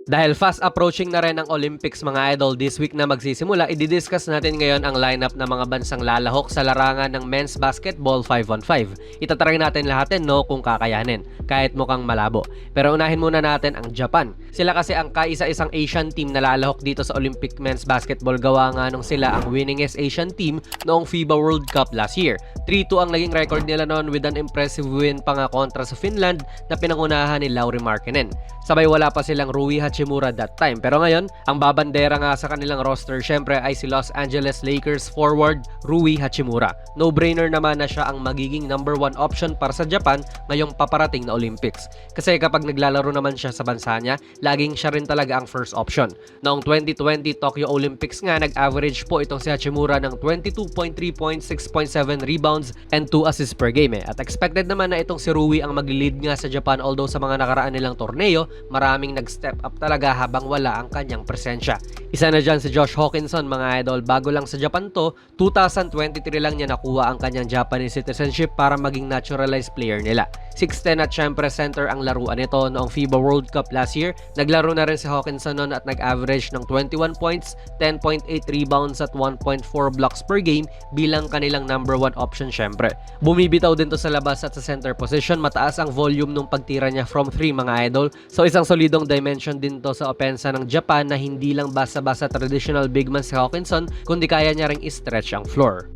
Dahil fast approaching na rin ang Olympics mga idol, this week na magsisimula, i-discuss natin ngayon ang lineup ng mga bansang lalahok sa larangan ng men's basketball 5-on-5. Itatry natin lahat kung kakayanin, kahit mukhang malabo. Pero unahin muna natin ang Japan. Sila kasi ang kaisa-isang Asian team na lalahok dito sa Olympic men's basketball, gawa nga nung sila ang winningest Asian team noong FIBA World Cup last year. 3-2 ang naging record nila noon with an impressive win pa nga kontra sa Finland na pinangunahan ni Lauri Markkanen. Sabay wala pa silang Rui Hachimura that time. Pero ngayon, ang babandera nga sa kanilang roster syempre ay si Los Angeles Lakers forward Rui Hachimura. No-brainer naman na siya ang magiging number 1 option para sa Japan ngayong paparating na Olympics. Kasi kapag naglalaro naman siya sa bansa niya, laging siya rin talaga ang first option. Noong 2020 Tokyo Olympics nga, nag-average po itong si Hachimura ng 22.3 points, 6.7 rebounds, and 2 assists per game. At expected naman na itong si Rui ang mag-lead nga sa Japan, although sa mga nakaraan nilang torneo, maraming nag-step up talaga habang wala ang kanyang presensya. Isa na dyan si Josh Hawkinson mga idol. Bago lang sa Japan to, 2023 lang niya nakuha ang kanyang Japanese citizenship para maging naturalized player nila. 6'10 at syempre center ang laruan nito noong FIBA World Cup last year. Naglaro na rin si Hawkinson noon at nag-average ng 21 points, 10.8 rebounds at 1.4 blocks per game bilang kanilang number 1 option syempre. Bumibitaw din to sa labas at sa center position. Mataas ang volume nung pagtira niya from 3 mga idol. So isang solidong dimension din to sa opensa ng Japan na hindi lang basta-basta traditional big man si Hawkinson, kundi kaya niya ring i-stretch ang floor.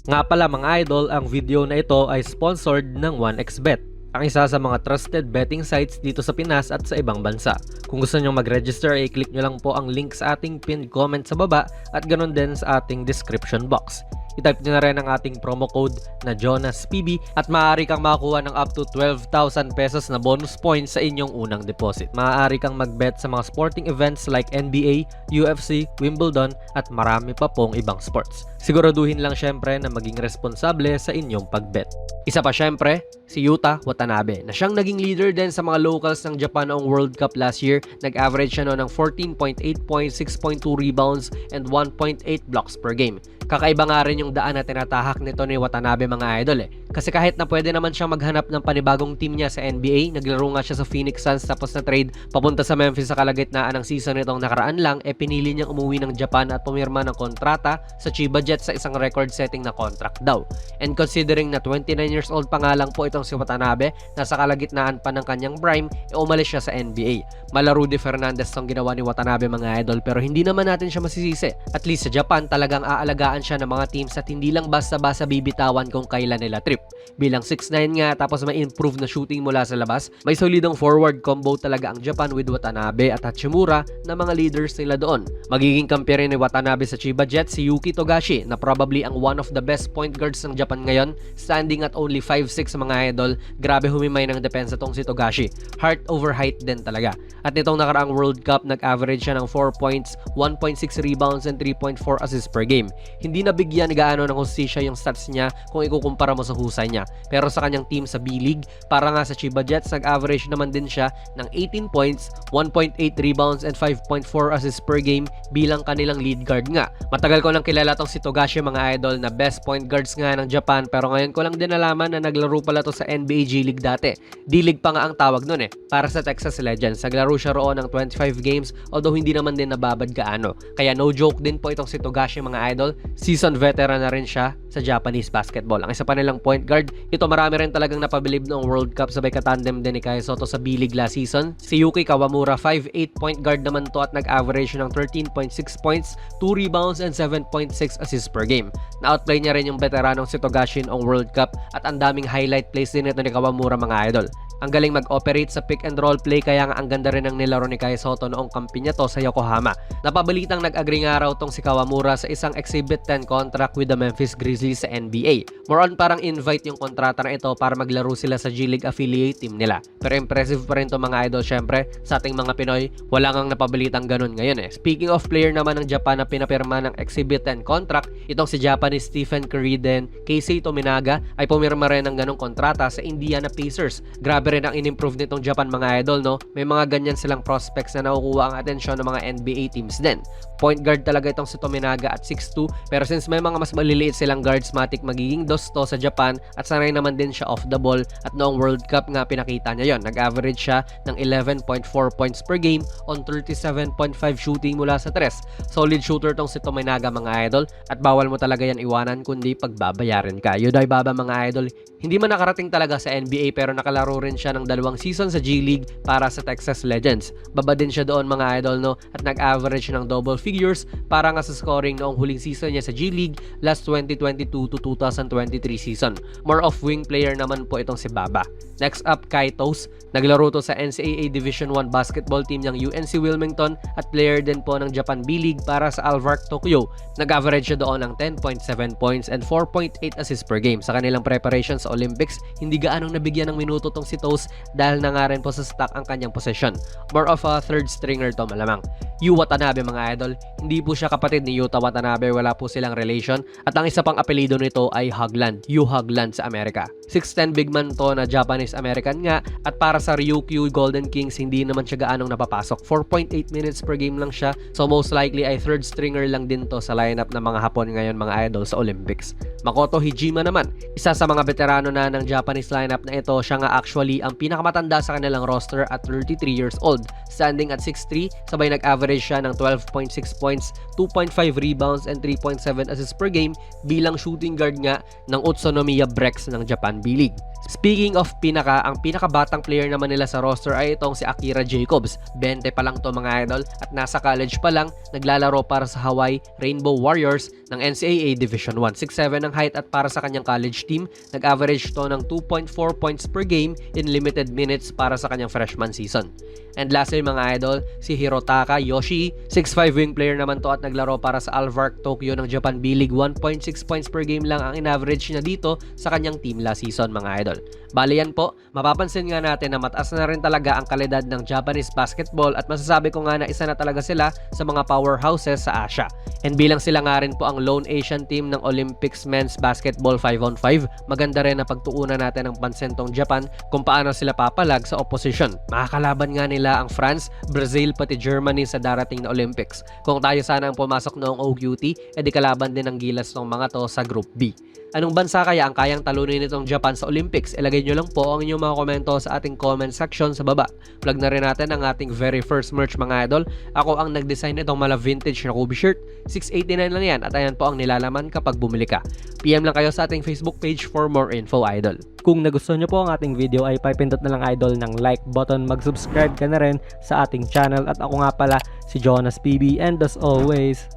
Nga pala mga idol, ang video na ito ay sponsored ng 1xBet, ang isa sa mga trusted betting sites dito sa Pinas at sa ibang bansa. Kung gusto nyo mag-register, i-click nyo lang po ang link sa ating pinned comment sa baba at ganun din sa ating description box. I-type nyo na rin ang ating promo code na JONASPB at maaari kang makakuha ng up to 12,000 pesos na bonus points sa inyong unang deposit. Maaari kang mag-bet sa mga sporting events like NBA, UFC, Wimbledon at marami pa pong ibang sports. Siguraduhin lang syempre na maging responsable sa inyong pag-bet. Isa pa syempre, si Yuta Watanabe na siyang naging leader din sa mga locals ng Japan noong World Cup last year. Nag-average siya ng 14.8 points, 6.2 rebounds, and 1.8 blocks per game. Kakaiba nga rin yung daan na tinatahak nito ni Watanabe mga idol Kasi kahit na pwede naman siyang maghanap ng panibagong team niya sa NBA, naglaro nga siya sa Phoenix Suns tapos na trade papunta sa Memphis sa kalagitnaan ng season nitong nakaraan lang, pinili niyang umuwi ng Japan at pumirma ng kontrata sa Chiba Jets sa isang record-setting na contract daw. And considering na 29 years old pa nga lang po itong si Watanabe, nasa kalagitnaan pa ng kanyang prime, umalis siya sa NBA. Mala Rudy Fernandez tong ginawa ni Watanabe mga idol, pero hindi naman natin siya masisisi. At least sa Japan, talagang aalagaan siya ng mga teams at hindi lang basta-basta bibitawan kung kailan nila trip. Bilang 6'9 nga tapos may improve na shooting mula sa labas, may solidong forward combo talaga ang Japan with Watanabe at Hachimura na mga leaders nila doon. Magiging kampi rin ni Watanabe sa Chiba Jets si Yuki Togashi na probably ang one of the best point guards ng Japan ngayon, standing at only 5'6 mga idol. Grabe humimay ng depensa tong si Togashi. Heart over height din talaga. At nitong nakaraang World Cup, nag-average siya ng 4 points, 1.6 rebounds and 3.4 assists per game. Hindi nabigyan gaano ng hustisya yung stats niya kung ikukumpara mo sa husay niya. Pero sa kanyang team sa B-League, para nga sa Chiba Jets, nag-average naman din siya ng 18 points, 1.8 rebounds and 5.4 assists per game bilang kanilang lead guard nga. Matagal ko nang kilala tong si Togashi mga idol na best point guards nga ng Japan, pero ngayon ko lang din nalaman na naglaro pala to sa NBA G-League dati. D-League pa nga ang tawag nun para sa Texas Legends. Naglaro siya roon ng 25 games, although hindi naman din nababad gaano. Kaya no joke din po itong si Togashi mga idol. Season veteran na rin siya sa Japanese basketball. Ang isa pa nilang point guard, ito marami rin talagang napabilib noong World Cup, sabay katandem din ni Kai Sotto sa B-League last season. Si Yuki Kawamura, 5'8 point guard naman to at nag-average ng 13.6 points, 2 rebounds and 7.6 assists per game. Na-outplay niya rin yung veteranong si Togashi noong World Cup at ang daming highlight plays din ito ni Kawamura mga idol. Ang galing mag-operate sa pick and roll play, kaya nga ang ganda rin ng nilaro ni Kai Sotto noong kampi niya to sa Yokohama. Napabalitang nag-agree nga raw tong si Kawamura sa isang Exhibit 10 contract with the Memphis Grizzlies sa NBA. More on parang invite yung kontrata na ito para maglaro sila sa G-League affiliate team nila. Pero impressive pa rin to mga idol syempre. Sa ating mga Pinoy, wala ngang napabalitang ganun ngayon Speaking of player naman ng Japan na pinapirma ng Exhibit 10 contract, itong si Japanese Stephen Curry din, Keisei Tominaga ay pumirma rin ng ganung kontrata sa Indiana Pacers. Grabe Grabe rin ang in-improve nitong Japan mga idol, no? May mga ganyan silang prospects na nakukuha ang atensyon ng mga NBA teams din. Point guard talaga itong si Tominaga at 6'2", pero since may mga mas maliliit silang guards, matik magiging dos to sa Japan at sanay naman din siya off the ball at noong World Cup nga pinakita niya yon. Nag-average siya ng 11.4 points per game on 37.5 shooting mula sa 3. Solid shooter tong si Tominaga mga idol at bawal mo talaga yan iwanan kundi pagbabayarin ka. Yuday Baba mga idol, hindi man nakarating talaga sa NBA pero nakalaro rin siya ng 2 season sa G League para sa Texas Legends. Baba din siya doon mga idol, no, at nag-average ng double figures para nga sa scoring noong huling season niya sa G League last 2022 to 2023 season. More of wing player naman po itong si Baba. Next up, Kai Toast. Naglaro to sa NCAA Division 1 basketball team ng UNC Wilmington at player din po ng Japan B-League para sa Alvark Tokyo. Nag-average siya doon ng 10.7 points and 4.8 assists per game. Sa kanilang preparation sa Olympics, hindi gaanong nabigyan ng minuto tong si Toast dahil na nga rin po sa stock ang kanyang possession. More of a third stringer to malamang. Yu Watanabe mga idol, hindi po siya kapatid ni Yuta Watanabe, wala po silang relation at ang isa pang apelido nito ay Hogland, Yu Hogland sa Amerika. 6'10" big man to na Japanese-American nga at para sa Ryukyu Golden Kings hindi naman siya gaanong napapasok. 4.8 minutes per game lang siya, so most likely ay third stringer lang din to sa lineup ng mga Hapon ngayon mga idol sa Olympics. Makoto Hijima naman, isa sa mga veterano na ng Japanese lineup na ito, siya nga actually ang pinakamatanda sa kanilang roster at 33 years old. Standing at 6'3", sabay nag-average siya ng 12.6 points, 2.5 rebounds and 3.7 assists per game bilang shooting guard nga ng Utsunomiya Breaks ng Japan B-League. Speaking of ang pinakabatang player naman nila sa roster ay itong si Akira Jacobs. 20 pa lang to mga idol at nasa college pa lang, naglalaro para sa Hawaii Rainbow Warriors ng NCAA Division 1. 6'7" ang height at para sa kanyang college team, nag-average to ng 2.4 points per game in limited minutes para sa kanyang freshman season. And lastly mga idol, si Hirotaka Yoshi, 6'5" wing player naman to at naglaro para sa Alvark Tokyo ng Japan B-League. 1.6 points per game lang ang in-average niya dito sa kanyang team last season mga idol. Bali yan po, mapapansin nga natin na mataas na rin talaga ang kalidad ng Japanese basketball at masasabi ko nga na isa na talaga sila sa mga powerhouses sa Asia. And bilang sila nga rin po ang lone Asian team ng Olympics Men's Basketball 5-on-5, maganda rin na pagtuunan natin ng pansin tong Japan kung paano sila papalag sa opposition. Makakalaban nga nila ang France, Brazil pati Germany sa darating na Olympics. Kung tayo sana ang pumasok noong OQT, edi kalaban din ang gilas ng mga to sa Group B. Anong bansa kaya ang kayang talunin nitong Japan sa Olympics? Ilagay nyo lang po ang inyong mga komento sa ating comment section sa baba. Plug na rin natin ang ating very first merch mga idol. Ako ang nag-design nitong mala vintage na Kobe shirt. 689 lang yan at ayan po ang nilalaman kapag bumili ka. PM lang kayo sa ating Facebook page for more info idol. Kung nagustuhan nyo po ang ating video ay pipindot na lang idol ng like button, mag-subscribe ka na rin sa ating channel at ako nga pala si Jonas PB and as always,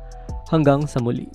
hanggang sa muli.